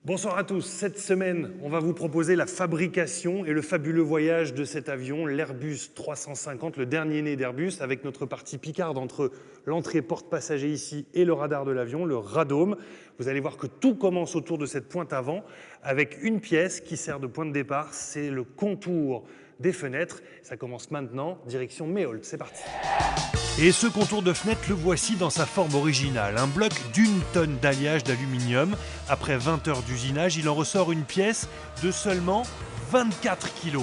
Bonsoir à tous. Cette semaine, on va vous proposer la fabrication et le fabuleux voyage de cet avion, l'Airbus 350, le dernier né d'Airbus, avec notre partie picarde entre l'entrée porte-passager ici et le radar de l'avion, le radome. Vous allez voir que tout commence autour de cette pointe avant, avec une pièce qui sert de point de départ, c'est le contour des fenêtres. Ça commence maintenant, direction Méholt. C'est parti. Et ce contour de fenêtre, le voici dans sa forme originale. Un bloc d'1 tonne d'alliage d'aluminium. Après 20 heures d'usinage, il en ressort une pièce de seulement 24 kg.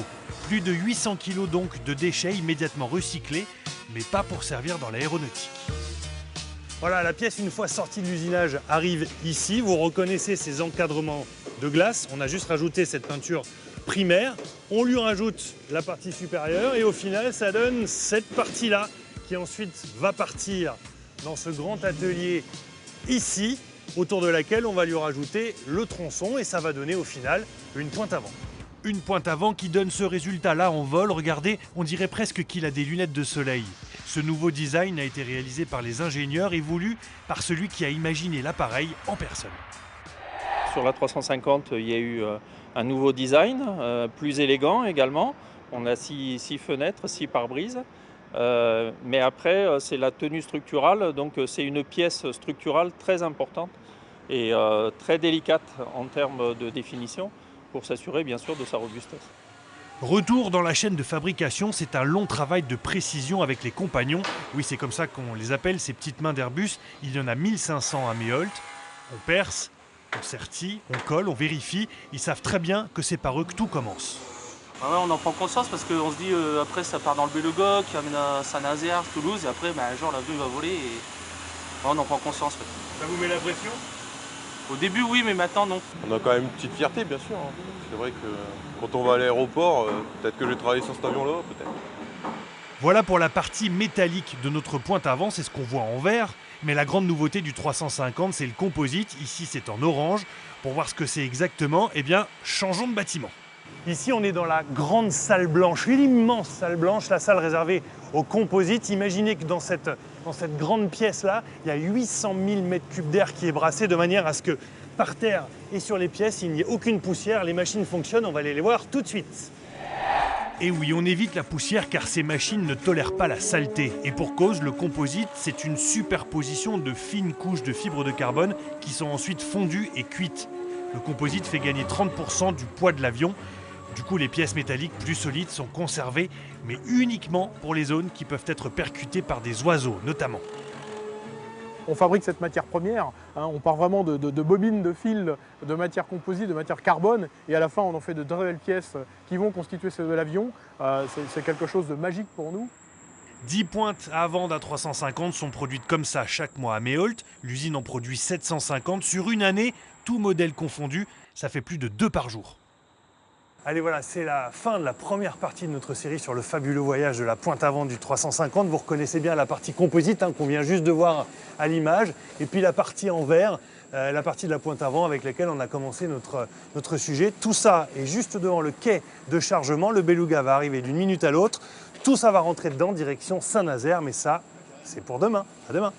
Plus de 800 kg donc de déchets immédiatement recyclés, mais pas pour servir dans l'aéronautique. Voilà, la pièce, une fois sortie de l'usinage, arrive ici. Vous reconnaissez ces encadrements de glace. On a juste rajouté cette peinture primaire. On lui rajoute la partie supérieure et au final, ça donne cette partie-là qui ensuite va partir dans ce grand atelier ici, autour de laquelle on va lui rajouter le tronçon et ça va donner au final une pointe avant. Une pointe avant qui donne ce résultat-là en vol. Regardez, on dirait presque qu'il a des lunettes de soleil. Ce nouveau design a été réalisé par les ingénieurs et voulu par celui qui a imaginé l'appareil en personne. Sur la 350, il y a eu un nouveau design, plus élégant également. On a 6 fenêtres, 6 pare-brises. Mais après, c'est la tenue structurale, donc c'est une pièce structurale très importante et très délicate en termes de définition pour s'assurer bien sûr de sa robustesse. Retour dans la chaîne de fabrication, c'est un long travail de précision avec les compagnons. Oui, c'est comme ça qu'on les appelle, ces petites mains d'Airbus. Il y en a 1500 à Méholt. On perce, on sertit, on colle, on vérifie. Ils savent très bien que c'est par eux que tout commence. Ah ouais, on en prend conscience parce qu'on se dit après ça part dans le Beluga qui amène à Saint-Nazaire, Toulouse et après un jour l'avion va voler et ouais, on en prend conscience. Ouais. Ça vous met la pression ? Au début oui, mais maintenant non. On a quand même une petite fierté bien sûr. C'est vrai que quand on va à l'aéroport, peut-être que je vais travailler sur cet avion là, peut-être. Voilà pour la partie métallique de notre pointe avant, c'est ce qu'on voit en vert. Mais la grande nouveauté du 350, c'est le composite. Ici c'est en orange. Pour voir ce que c'est exactement, eh bien changeons de bâtiment. Ici, on est dans la grande salle blanche, l'immense salle blanche, la salle réservée au composite. Imaginez que dans cette grande pièce-là, il y a 800 000 m3 d'air qui est brassé de manière à ce que par terre et sur les pièces, il n'y ait aucune poussière. Les machines fonctionnent, on va aller les voir tout de suite. Et oui, on évite la poussière car ces machines ne tolèrent pas la saleté. Et pour cause, le composite, c'est une superposition de fines couches de fibres de carbone qui sont ensuite fondues et cuites. Le composite fait gagner 30% du poids de l'avion. Du coup, les pièces métalliques plus solides sont conservées, mais uniquement pour les zones qui peuvent être percutées par des oiseaux, notamment. On fabrique cette matière première, on part vraiment de bobines de fils de matière composite, de matière carbone, et à la fin on en fait de très belles pièces qui vont constituer celle de l'avion. C'est quelque chose de magique pour nous. 10 pointes avant d'un 350 sont produites comme ça chaque mois à Méholt. L'usine en produit 750 sur une année, tout modèle confondu, ça fait plus de 2 par jour. Allez, voilà, c'est la fin de la première partie de notre série sur le fabuleux voyage de la pointe avant du 350. Vous reconnaissez bien la partie composite qu'on vient juste de voir à l'image, et puis la partie en vert, la partie de la pointe avant avec laquelle on a commencé notre sujet. Tout ça est juste devant le quai de chargement. Le Beluga va arriver d'une minute à l'autre. Tout ça va rentrer dedans, direction Saint-Nazaire, mais ça, c'est pour demain. À demain.